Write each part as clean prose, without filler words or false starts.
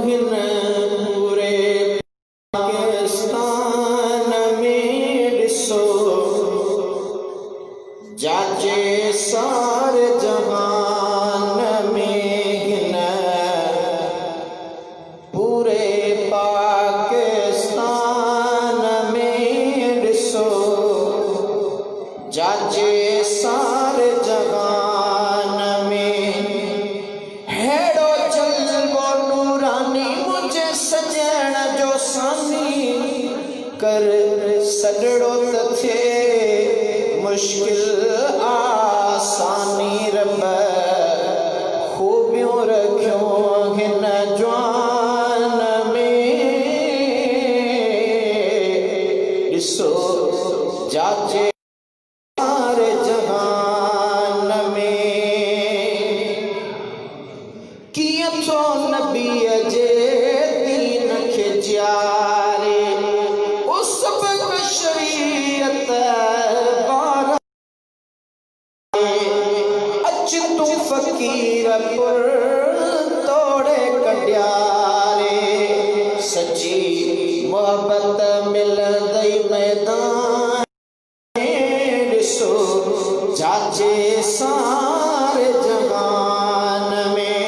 हिन पूरे पाकिस्तान में ॾिसो जाचे सारे जहान में हिन पूरे पाकिस्तान में ॾिसो जाचे सारे जहान में हेड़ो जलवो नूरानी मुझे सजण जो सानी कर सजड़ो त थे मुश्किल आसानी रब खूबियों रखियो हिन जवान में ॾिसो जाचे सारे जहान में कियं थो नबीअ जे दीन खे ॼारे उस शरीयत अच तू फकीर पुर तोड़े कढियारे सची मोहब्बत मिलंदई मैदान ॾिसो जाचे सारे जहान में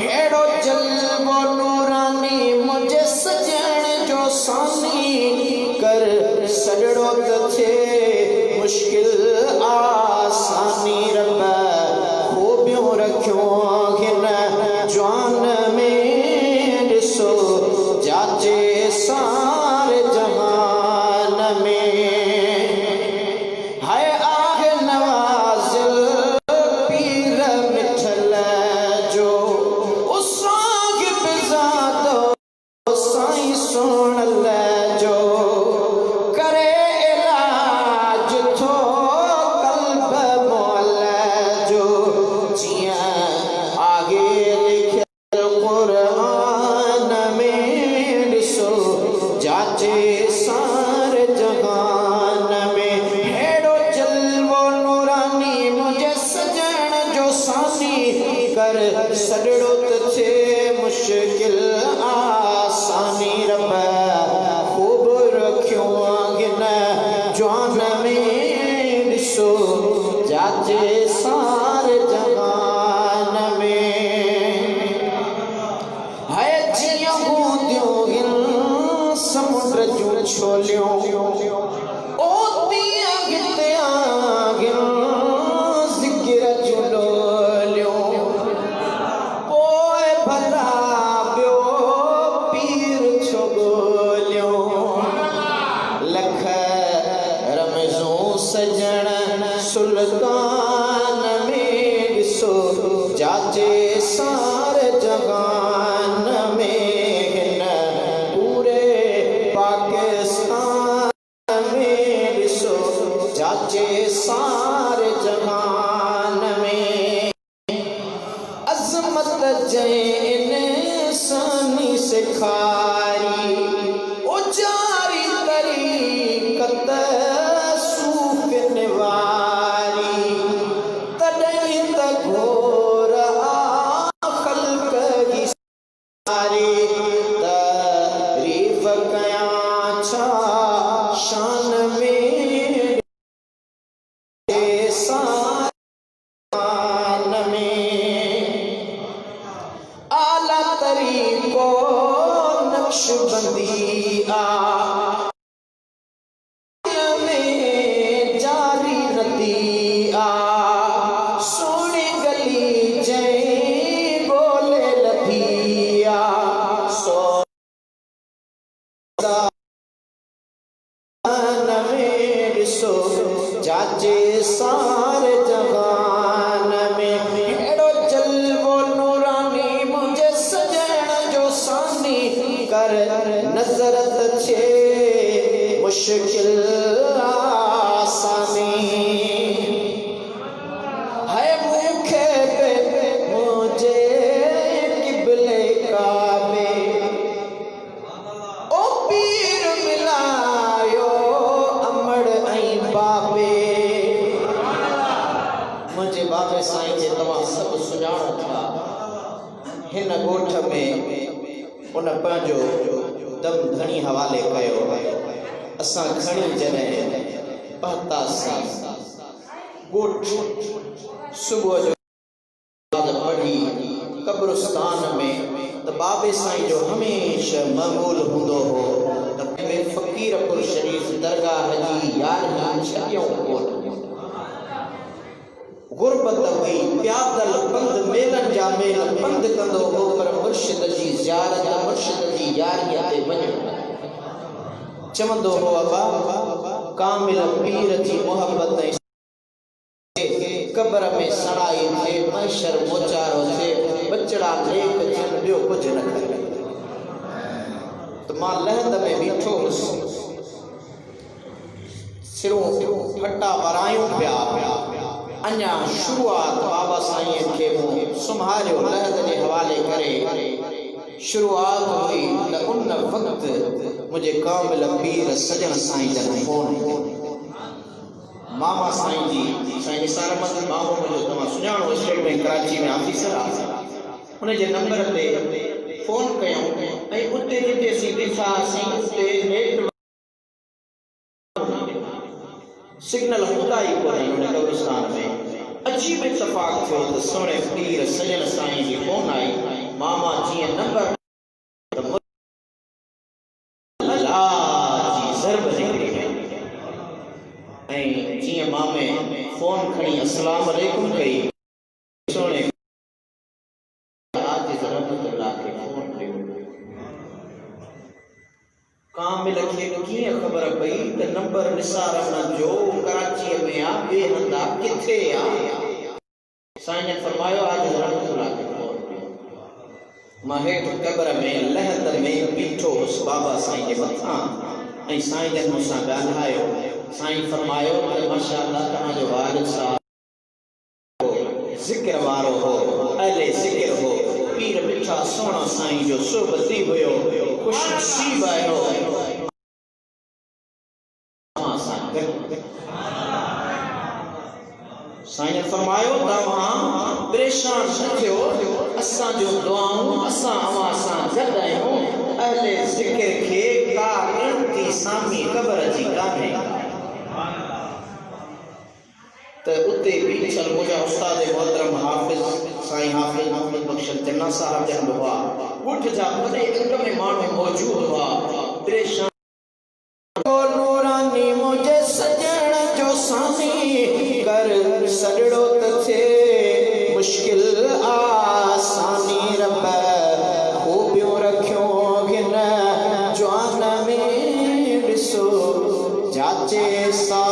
हेड़ो जलवो नूरानी मुझे सजण जो सानी कर सजड़ो त थे मुश्किल आसानी रब खूबियों रखियो हिन जवान में ॾिसो जाचे सारे जहान में हाय आहे नवाज़िल पीर मिठल जो उसाग बिज़ादो साईं सोणल जो करे इलाज थो कल्ब मोल जो जियां आगे लिखियल क़ुरान में ॾिसो जाचे सारे जहान में हेड़ो जलवो नूरानी मुझे सजण जो सानी कर सजड़ो त थे मुश्किल आसानी रब खूब रखियो हिन जवान में ॾिसो जाचे सारे जहान में हाय जियां हूंदियूं हिन समुंड जूं छोलियूं ओ तीअं गिते आगियूं ज़िक्र जूं डोलियूं पोइ भला ॿियो पीर छो ॻोल्हियूं लख रमज़ूं सजण सुल्तान में ॾिसो जाचे सारे जहान में हिन पूरे पाकिस्तान में ॾिसो जाचे सारे जहान में अज़मत जैन इंसानी सिखारी ओ जारी तरीक़त सूफ़ निवारी तॾहिं त घोर ख़ल्क़ जी सारी तारीफ़ कयां छा शान में सामान में आला तरीको नक्शबंदी में जारी नदी सोनी गली जय बोले लथिया सो में ॾिसो जाचे सारे जहान में हेड़ो जलवो नूरानी मुझे सजण जो सानी कर नज़र त थे मुश्किल आसानी है मूंखे मुझे क़िबले काबे ओ पीर मिलायो अमड़ ऐं बाबे मुझे बाबे साईं जे तव्हां सभु सुञाणो था हिन ॻोठ में उन पंहिंजो दम धणी हवाले कयो। असां खणी जॾहिं पहुतासीं ॻोठ, सुबुह जो पढ़ी कब्रिस्तान में त बाबे साईं जो हमेशह मामूल हूंदो हो त फ़कीरपुर शरीफ़ दरगाह जी 11 छॾियूं कोन। गुरबत हुई, प्यादल पंध मेलनि जा मेल पंध कंदो हो, पर मुर्शिद जी ज़ियारत मुर्शिद जी यारीअ ते वञो। चवंदो हो अबा कामिल पीर जी मोहब्बत ऐं कब्र में सड़ाई थे, महशर मोचारो थे, बचड़ा लेख थियनि, ॿियो कुझु न करे। त मां लहद में बीठो हुउसि, सिरूं फटा वरायूं पिया, अञा शुरूआत बाबा साईं खे मूं संभालियो लहद जे हवाले करे। शुरूआत हुई त उन वक़्तु मुंहिंजे कामिल पीर सजण साईं जन फोन मामा साईं जी, साईं निसार अहमद मामो मुंहिंजो तव्हां सुञाणो, स्टेट बैंक कराची में ऑफिसर आहे, हुनजे नंबर ते फोन कयूं ऐं उते जिते असीं ॾिठासीं उते नेट सिग्नल हूंदा ई कोन हुन कब्रिस्तान में। अजीब इत्तफ़ाक़ थियो त सुहिणे पीर सजण साईं जी फोन आई। मामा जीअं नंबर जी ज़रब निकिरी ऐं जीअं मामे फोन खणी अस्सलाम वालेकुम कई, सुहिणे आजिज़ रहमतुल्लाह खे फोन कयो। कामिल खे कीअं ख़बर पई त नंबर निसार अहमद जो कराचीअ में आहे, ॿिए हंधा किथे आहे? साईं ने फरमायो आजिज़ रहमतुल्लाह खे फोन कयो। मां हेठि क़ब्र में लहद में बीठो हुउसि बाबा साईं जे मथां ऐं साईं जन मूंसां ॻाल्हायो। साईं फरमायो त माशाअल्लाह तव्हांजो वालिद साहब ज़िक्र वारो हो, अहले ज़िक्र हो, पीर मिठा सोना साईं जो सोबती हुयो, खुशनसीब आयो। साईं ने फरमायो तव्हां परेशान न थियो, असां जो दुआऊं असां अवां सां गॾु आहियूं। अहले ज़िक्र खे का गिनती सामी क़ब्र जी कान्हे। त उते बीठल मुंहिंजा उस्ताद मोहतरम हाफ़िज़ साईं हाफ़िज़ मोहम्मद बख्शल चन्ना साहब जन हुआ, ॻोठ जा वॾे अॻ में माण्हू मौजूद हुआ। परेशान नूरानी मुंहिंजे सजण जो सानी कर सजड़ो त थिए मुश्किल आसानी, रब खूबियूं रखियो हिन जवान में ॾिसो जाचे सा